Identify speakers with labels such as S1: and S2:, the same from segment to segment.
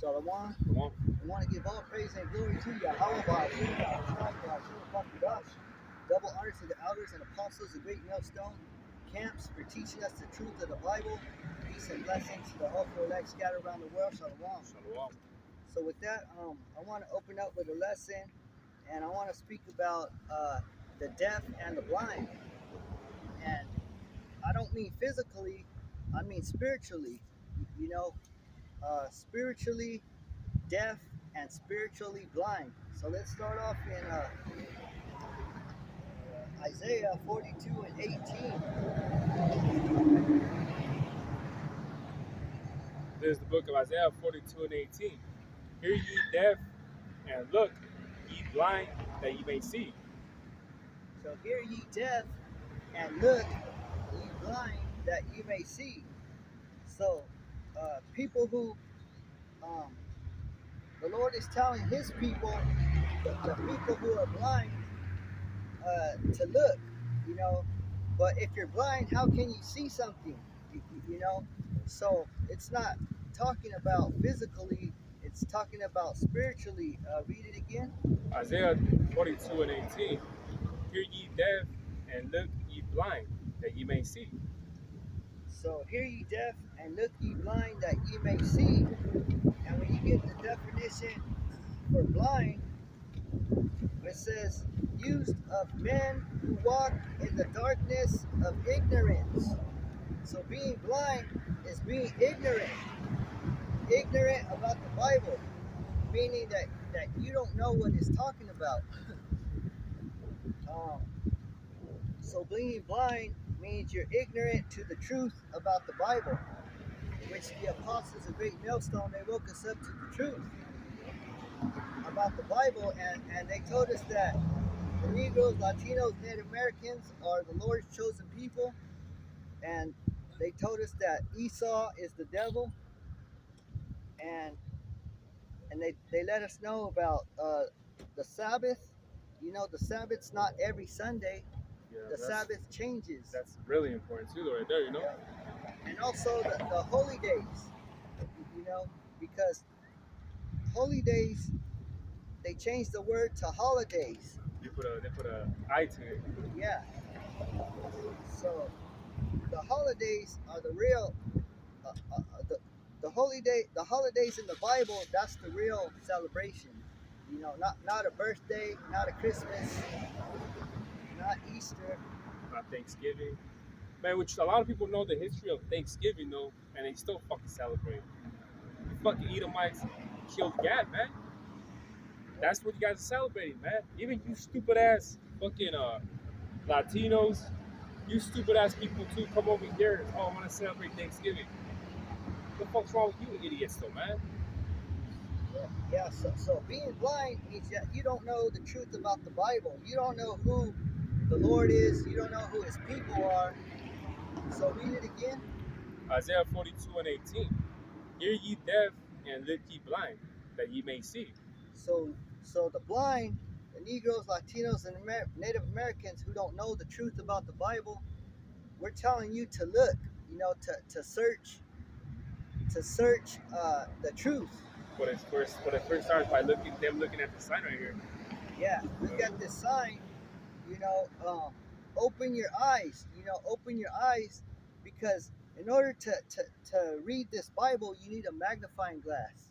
S1: Shalom.
S2: Come on.
S1: We want to give all praise and glory to Yahweh, double honor to the elders and apostles of Great Millstone Camps for teaching us the truth of the Bible. Peace and blessings to the hopeful elect scattered around the world. Shalom.
S2: Shalom.
S1: So with that, I want to open up with a lesson, and I want to speak about the deaf and the blind. And I don't mean physically, I mean spiritually. You know, spiritually deaf and spiritually blind. So let's start off in Isaiah 42 and 18.
S2: There's the book of Isaiah 42 and 18. Hear ye deaf, and look, ye blind, that ye may see.
S1: So hear ye deaf, and look, ye blind, that ye may see. So people who the Lord is telling his people, the people who are blind, to look, you know. But if you're blind, how can you see something? You know, so it's not talking about physically; it's talking about spiritually. Read it again.
S2: Isaiah 42 and 18. Hear ye deaf, and look, ye blind, that ye may see.
S1: So hear ye deaf, and look ye blind, that ye may see. And when you get the definition for blind, it says used of men who walk in the darkness of ignorance. So being blind is being ignorant about the Bible, meaning that you don't know what it's talking about. Um, so being blind means you're ignorant to the truth about the Bible, which the apostles of Great Millstone, they woke us up to the truth about the Bible, and they told us that the Negroes, Latinos, Native Americans are the Lord's chosen people, and they told us that Esau is the devil, and they let us know about the Sabbath. You know, the Sabbath's not every Sunday.
S2: Yeah,
S1: The Sabbath changes.
S2: That's really important too, right there, you know?
S1: Yeah. And also the holy days, you know, because holy days, they changed the word to holidays.
S2: They put a I to it.
S1: Yeah. So the holidays are the real, the the holidays in the Bible. That's the real celebration. You know, not a birthday, not a Christmas, not Easter.
S2: Not Thanksgiving. Man, which a lot of people know the history of Thanksgiving though, and they still fucking celebrate. You fucking Edomites killed Gad, man. That's what you guys are celebrating, man. Even you stupid ass fucking Latinos, you stupid ass people too, come over here. Oh, I want to celebrate Thanksgiving. What the fuck's wrong with you idiots though, man?
S1: Yeah, so being blind means that you don't know the truth about the Bible. You don't know who the Lord is. You don't know who his people are. So read it again.
S2: Isaiah 42 and 18. Hear ye deaf and look ye blind, that ye may see.
S1: So the blind, the Negroes, Latinos, and Native Americans who don't know the truth about the Bible, we're telling you to look, you know, to search the truth.
S2: But it first starts by looking at the sign right here.
S1: Yeah, look at this sign. You know, open your eyes. You know, open your eyes, because in order to read this Bible, you need a magnifying glass.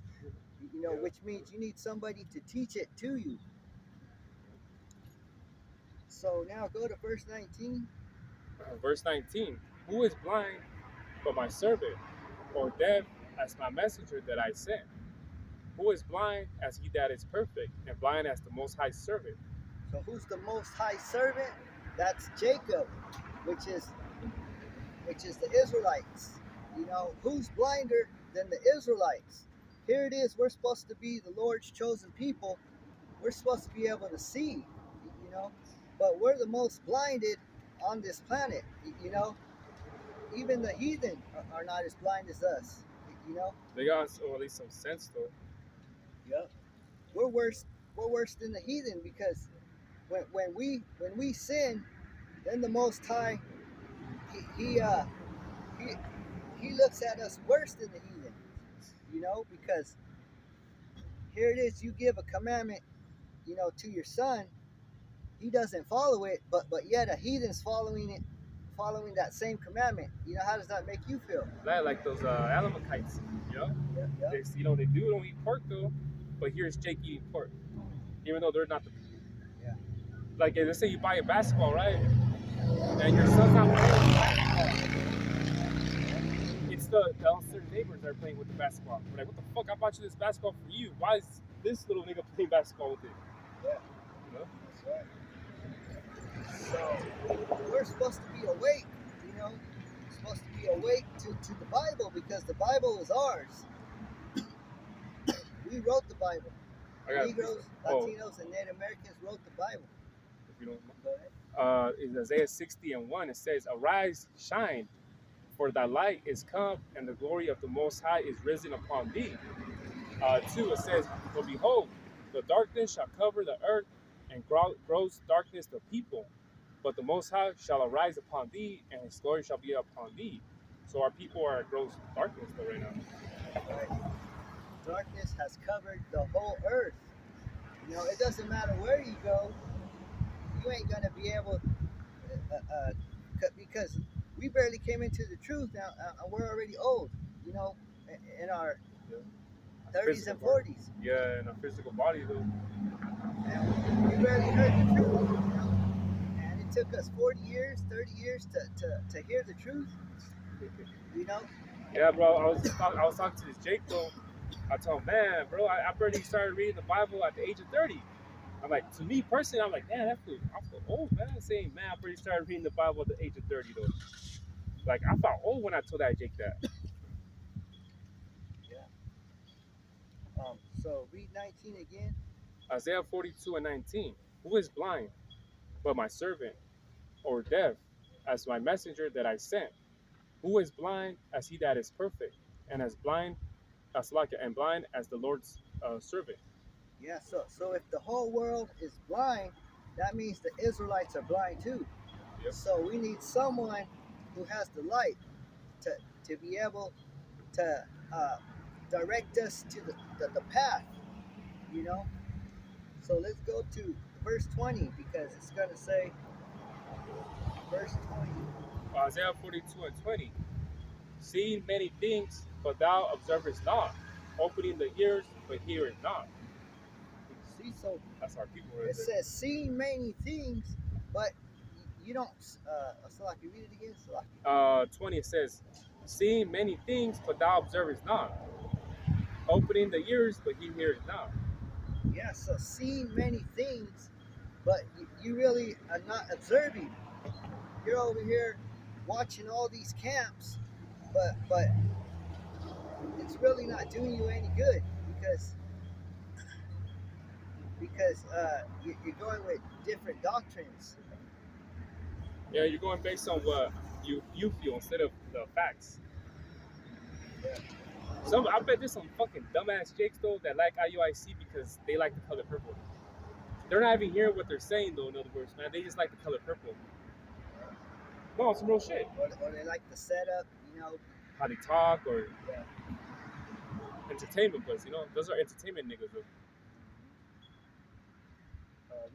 S1: You know,
S2: Yeah.
S1: which means you need somebody to teach it to you. So now go to verse 19.
S2: Verse 19. Who is blind but my servant, or deaf as my messenger that I sent? Who is blind as he that is perfect, and blind as the Most High servant?
S1: So who's the most high servant? That's Jacob, which is the Israelites. You know, who's blinder than the Israelites? Here it is, we're supposed to be the Lord's chosen people. We're supposed to be able to see, you know, but we're the most blinded on this planet, you know. Even the heathen are not as blind as us, you know.
S2: They got at least some sense though.
S1: Yep. We're worse. We're worse than the heathen, because when we sin, then the Most High he he uh he he looks at us worse than the heathen, you know, because here it is, you give a commandment, to your son. He doesn't follow it, but yet a heathen's following that same commandment. How does that make you feel?
S2: Like those Alamakites,
S1: Yeah.
S2: they do don't eat pork though, but here's Jake eating pork, even though they're not the people.
S1: Yeah.
S2: Like let's say you buy a basketball, right? And your son's not playing with basketball. It's the downstairs neighbors that are playing with the basketball. We're like, what the fuck? I bought you this basketball for you. Why is this little nigga playing basketball with it?
S1: Yeah. That's right. So we're supposed to be awake, We're supposed to be awake to the Bible, because the Bible is ours. We wrote the Bible. Negroes, Latinos, and Native Americans wrote the Bible.
S2: If you don't
S1: Go ahead.
S2: In Isaiah 60:1, it says, "Arise, shine, for thy light is come, and the glory of the Most High is risen upon thee." 2, it says, "For behold, the darkness shall cover the earth, and gross darkness the people. But the Most High shall arise upon thee, and his glory shall be upon thee." So our people are gross darkness though right now.
S1: Right. Darkness has covered the whole earth. It doesn't matter where you go, you ain't gonna be able, because we barely came into the truth now, and we're already old. In our 30s and 40s.
S2: Yeah, in our physical body though.
S1: And we barely heard the truth. And it took us 40 years, 30 years to hear the truth.
S2: Yeah, bro. I was talking to this Jake though. I told him, man, bro, I barely started reading the Bible at the age of 30. I'm like, to me personally, I'm like, man, I feel old, man. I'm saying, man, I barely started reading the Bible at the age of 30 though. Like, I felt old when I told that Jake that.
S1: Yeah. So read 19 again.
S2: Isaiah 42:19. Who is blind but my servant, or deaf as my messenger that I sent? Who is blind as he that is perfect, and as blind as the Lord's servant?
S1: Yeah. So if the whole world is blind, that means the Israelites are blind too.
S2: Yep.
S1: So we need someone who has the light to be able to direct us to the path. So let's go to verse 20, because it's going to say, verse 20.
S2: Isaiah 42:20. Seeing many things, but thou observest not. Opening the ears, but hearest not.
S1: See, so
S2: that's our people right
S1: it
S2: there.
S1: says, seeing many things, but you don't. Salaki, read it again, Salaki.
S2: 20, it says, seeing many things, but thou observest not. Opening the ears, but he hears not.
S1: Yeah, so seeing many things, but you really are not observing. You're over here watching all these camps, but it's really not doing you any good, because you're going with different doctrines.
S2: Yeah, you're going based on what you feel instead of the facts.
S1: Yeah.
S2: I bet there's some fucking dumbass jakes though that like IUIC because they like the color purple. They're not even hearing what they're saying though. In other words, man, they just like the color purple. No, it's some real shit.
S1: Or they like the setup,
S2: how they talk, or
S1: yeah.
S2: Entertainment, but those are entertainment niggas though.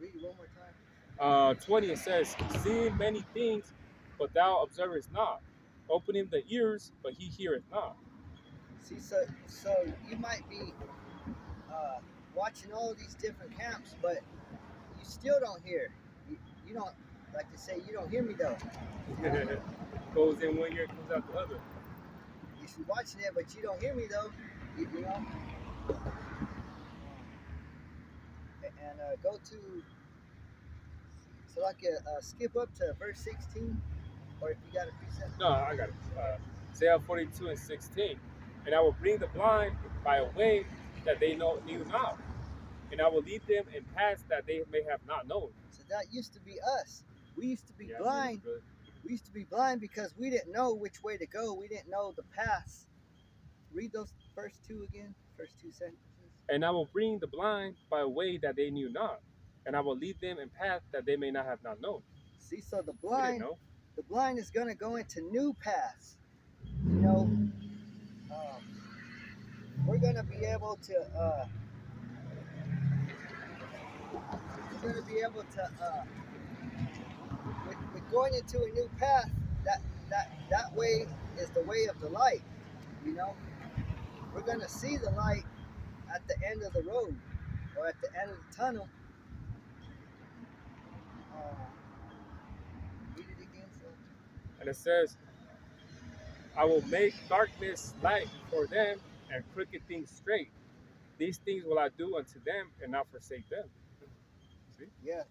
S1: Read it one more time.
S2: 20, it says, seeing many things, but thou observest not. Opening the ears, but he heareth not.
S1: See, so you might be watching all these different camps, but you still don't hear. You don't, like to say, you don't hear me though.
S2: Goes in one ear, comes out the other.
S1: You're watching it, but you don't hear me though. You know. And go to. So like skip up to verse 16, or if you got a precept.
S2: No, I got it. Isaiah 42:16. And I will bring the blind by a way that they knew not, and I will lead them in paths that they may have not known.
S1: So that used to be us. We used to be blind. We used to be blind because we didn't know which way to go. We didn't know the paths. Read those first two again. First two sentences.
S2: And I will bring the blind by a way that they knew not, and I will lead them in paths that they may not have not known.
S1: See, so the blind is going to go into new paths. We're going to be able to We're going to be able to, with going into a new path, that way is the way of the light. You know, we're going to see the light at the end of the road or at the end of the tunnel. Read it again, so.
S2: And it says, I will make darkness light before them and crooked things straight. These things will I do unto them and not forsake them. See?
S1: Yeah.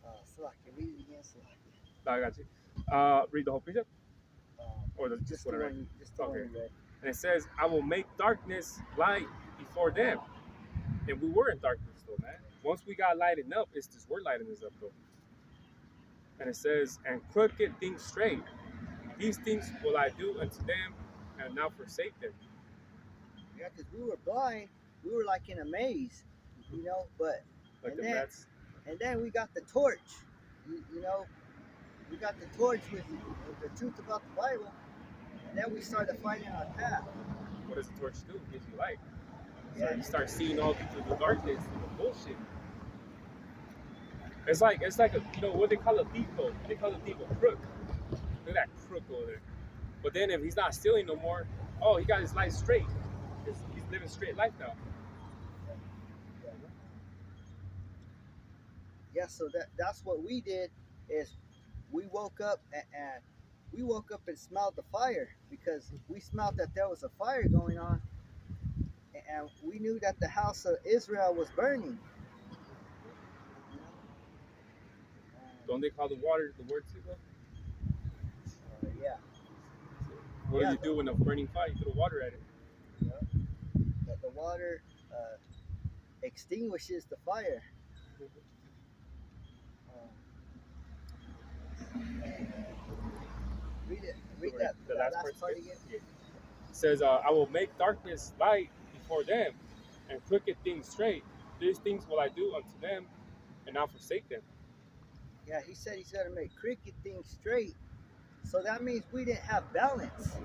S1: Slacky, read it again, Slacky.
S2: I got you. Read the whole precept? Or just what I read?
S1: Just the one you read.
S2: And it says, I will make darkness light before them. And we were in darkness though, man. Once we got lightened up, it's just we're lighting us up though. And it says, and crooked things straight. These things will I do unto them and not forsake them.
S1: Yeah, because we were blind. We were like in a maze, you know, but
S2: Like
S1: and
S2: the
S1: then,
S2: rats.
S1: and then we got the torch, you know, we got the torch with the truth about the Bible, and then we started finding our path.
S2: What does the torch do? It gives you light. So
S1: Yeah.
S2: you start seeing all through the darkness and the bullshit. It's like a, you know what they call a thief though? They call a thief a crook. Look at that crook over there. But then if he's not stealing no more, oh, he got his life straight. He's living straight life now.
S1: Yeah, so that's what we did is we woke up and we woke up and smelled the fire because we smelled that there was a fire going on, and we knew that the house of Israel was burning.
S2: Don't they call the water the word too though?
S1: Yeah.
S2: What do you do when a burning fire? You throw water at it.
S1: That the water extinguishes the fire. Read
S2: The
S1: that
S2: last
S1: part again.
S2: Yeah. It says, I will make darkness light before them and crooked things straight. These things will I do unto them and not forsake them.
S1: Yeah, he said he's going to make crooked things straight. So that means we didn't have balance.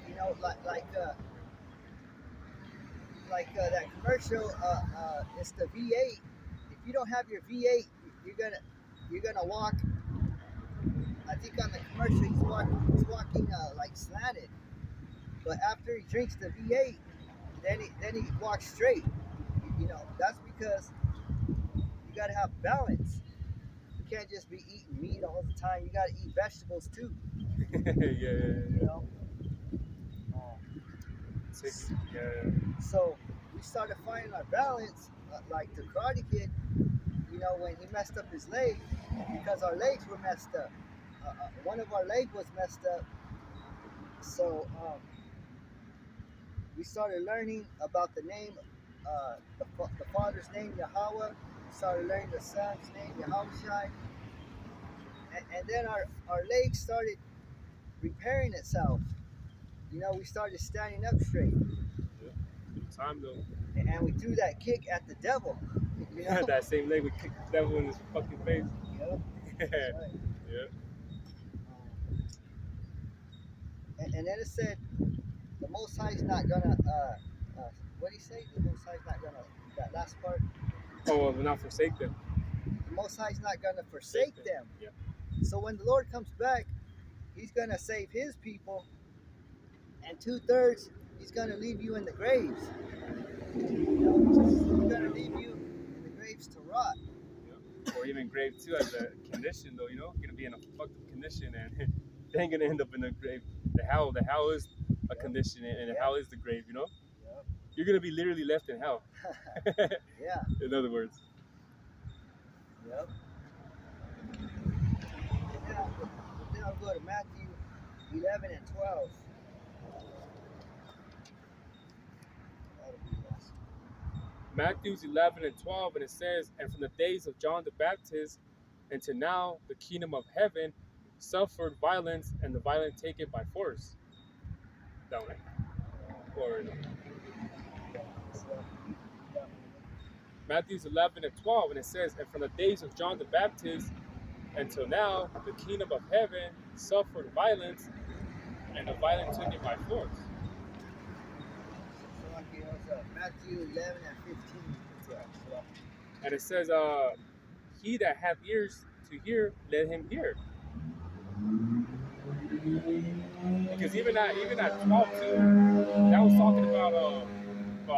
S1: You know, like that commercial. It's the V8. If you don't have your V8, you're gonna walk. I think on the commercial he's walking like slanted. But after he drinks the V8, then he walks straight. You know, that's because you gotta have balance. You can't just be eating meat all the time. You gotta eat vegetables too.
S2: Yeah.
S1: You know.
S2: Yeah.
S1: So we started finding our balance, like the Karate Kid. You know, when he messed up his leg, because our legs were messed up. One of our legs was messed up. So we started learning about the name, the Father's name, Yahweh. We started learning the Son's name, Yahushai. And then our legs started repairing itself. You know, we started standing up straight.
S2: Yeah. Time though.
S1: And we threw that kick at the devil. You know?
S2: That same leg would kick the devil in his fucking face.
S1: Yep. That's right.
S2: Yeah.
S1: And then it said, the Most High is not gonna. What did he say? The Most High is not gonna. That last part.
S2: Oh, well, not forsake them.
S1: The Most High is not gonna forsake them.
S2: Yeah.
S1: So when the Lord comes back, He's gonna save His people, and 2/3 He's gonna leave you in the graves. You know, He's gonna leave you in the graves to rot.
S2: Yeah. Or even grave too as a condition though. You know, you're gonna be in a fucked up condition and they ain't gonna end up in the grave. The hell is a condition and the hell is the grave. You know.
S1: Yep.
S2: You're gonna be literally left in hell.
S1: Yeah.
S2: In other words.
S1: Yep. Then I'll go to Matthew 11 and 12.
S2: Matthews 11 and 12, and it says, and from the days of John the Baptist until now, the kingdom of heaven suffered violence, and the violent take it by force. Down right? Or Matthews 11 and 12, and it says, and from the days of John the Baptist until now, the kingdom of heaven suffered violence, and the violent took it by force.
S1: So Matthew 11 and 15.
S2: And it says, he that hath ears to hear, let him hear. Because even at 12 too, that was talking about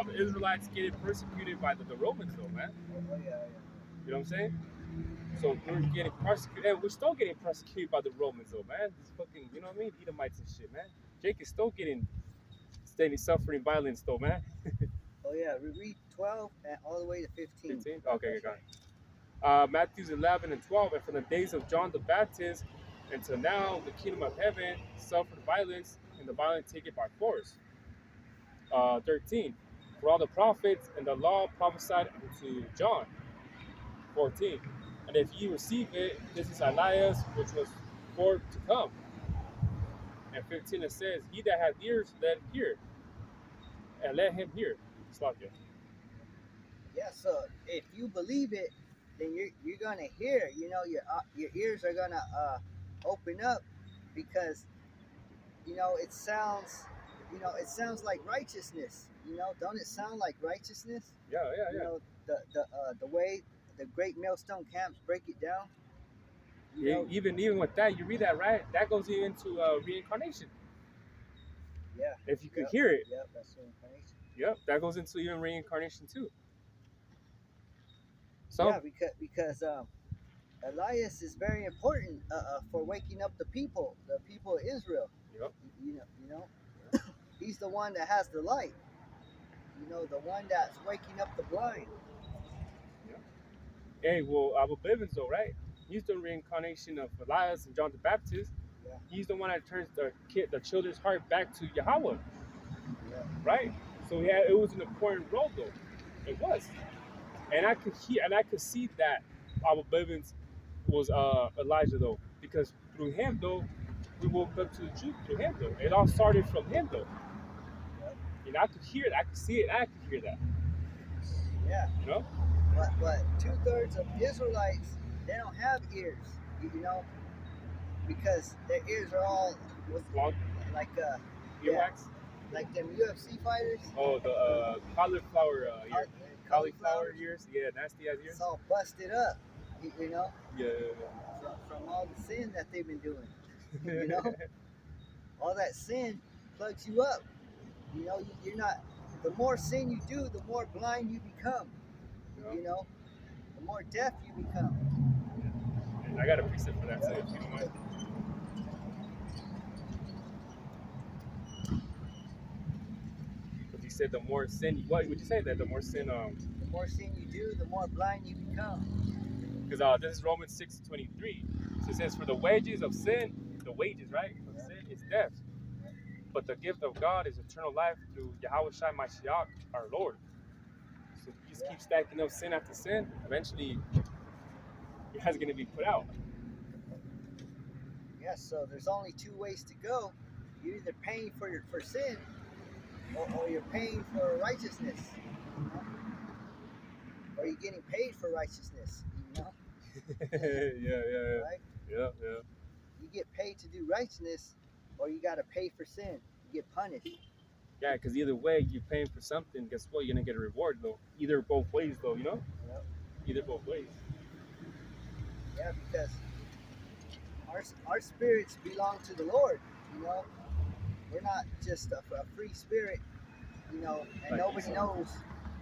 S2: the Israelites getting persecuted by the Romans though, man.
S1: Oh yeah.
S2: You know what I'm saying? So we're getting persecuted, and we're still getting persecuted by the Romans though, man. These fucking, you know what I mean? Edomites and shit, man. Jake is still steady suffering violence though, man.
S1: Oh yeah. We read 12 and all the way to 15.
S2: 15? Okay, got it. Matthews 11 and 12, and from the days of John the Baptist until now, the kingdom of heaven suffered violence, and the violent take it by force. 13, for all the prophets and the law prophesied unto John. 14, and if ye receive it, this is Elias, which was for to come. And 15, it says, he that hath ears, let him hear, and let him hear. Slakia.
S1: Yeah. So if you believe it, then you're gonna hear. You know, your ears are gonna open up because it sounds like righteousness. Don't it sound like righteousness?
S2: Yeah.
S1: You know the way the great millstone camps break it down.
S2: Even with that, you read that, right? That goes into reincarnation.
S1: Yeah.
S2: If you could hear it.
S1: Yep, that's reincarnation.
S2: Yep, that goes into even reincarnation too.
S1: Yeah, because Elias is very important for waking up the people of Israel.
S2: Yep.
S1: You know, he's the one that has the light. The one that's waking up the blind.
S2: Yep. Hey, well, Abu Bivens though, right? He's the reincarnation of Elias and John the Baptist.
S1: Yeah.
S2: He's the one that turns the children's heart back to Yahweh.
S1: Yeah.
S2: Right? So it was an important role though. It was. And I could see that Abu Bivens was Elijah though, because through him though, we woke up to the truth through him though. It all started from him though.
S1: Yep.
S2: And I could hear it, I could see it, I could hear that.
S1: Yeah.
S2: You know?
S1: But 2/3 of Israelites, they don't have ears, because their ears are all
S2: Long,
S1: like
S2: earwax.
S1: Like them UFC fighters.
S2: Oh, the cauliflower ear. Cauliflower ears. Yeah, nasty ass ears.
S1: It's all busted up,
S2: Yeah.
S1: From all the sin that they've been doing. All that sin plugs you up. You're not. The more sin you do, the more blind you become.
S2: Yeah.
S1: The more deaf you become.
S2: And I got a precept for that too, if you don't mind. Because you said the more sin, what would you say that the more sin?
S1: The more sin you do, the more blind you become.
S2: Because this is Romans 6:23. So it says, "For the wages of sin, the wages, right, of sin is death, but the gift of God is eternal life through Yahweh Shai Mashiach, our Lord." So if you just keep stacking up sin after sin, eventually your head's gonna be put out.
S1: Yeah, so there's only two ways to go. You're either paying for sin, or you're paying for righteousness. Or you're getting paid for righteousness.
S2: Yeah.
S1: Right?
S2: Yeah.
S1: You get paid to do righteousness, or you gotta pay for sin. You get punished.
S2: Yeah, because either way, you're paying for something. Guess what? You're gonna get a reward though. Either both ways though,
S1: Yep.
S2: Either both ways.
S1: Yeah, because our spirits belong to the Lord. We're not just a free spirit. And
S2: Like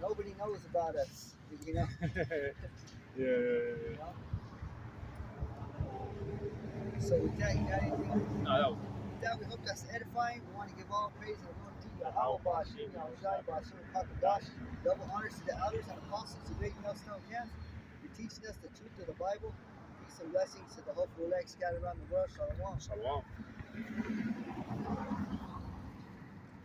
S1: nobody knows about us.
S2: Yeah.
S1: So with that, you got anything?
S2: No,
S1: With that, we hope that's edifying. We want to give all praise and glory to Yahweh, Bashir, Yahweh, Bashir, Kakadash. Double honors to the elders and apostles of Great Millstone Camps for teaching us the truth of the Bible. Peace and blessings to the hopeful elect scattered around the world. Shalom.
S2: Shalom.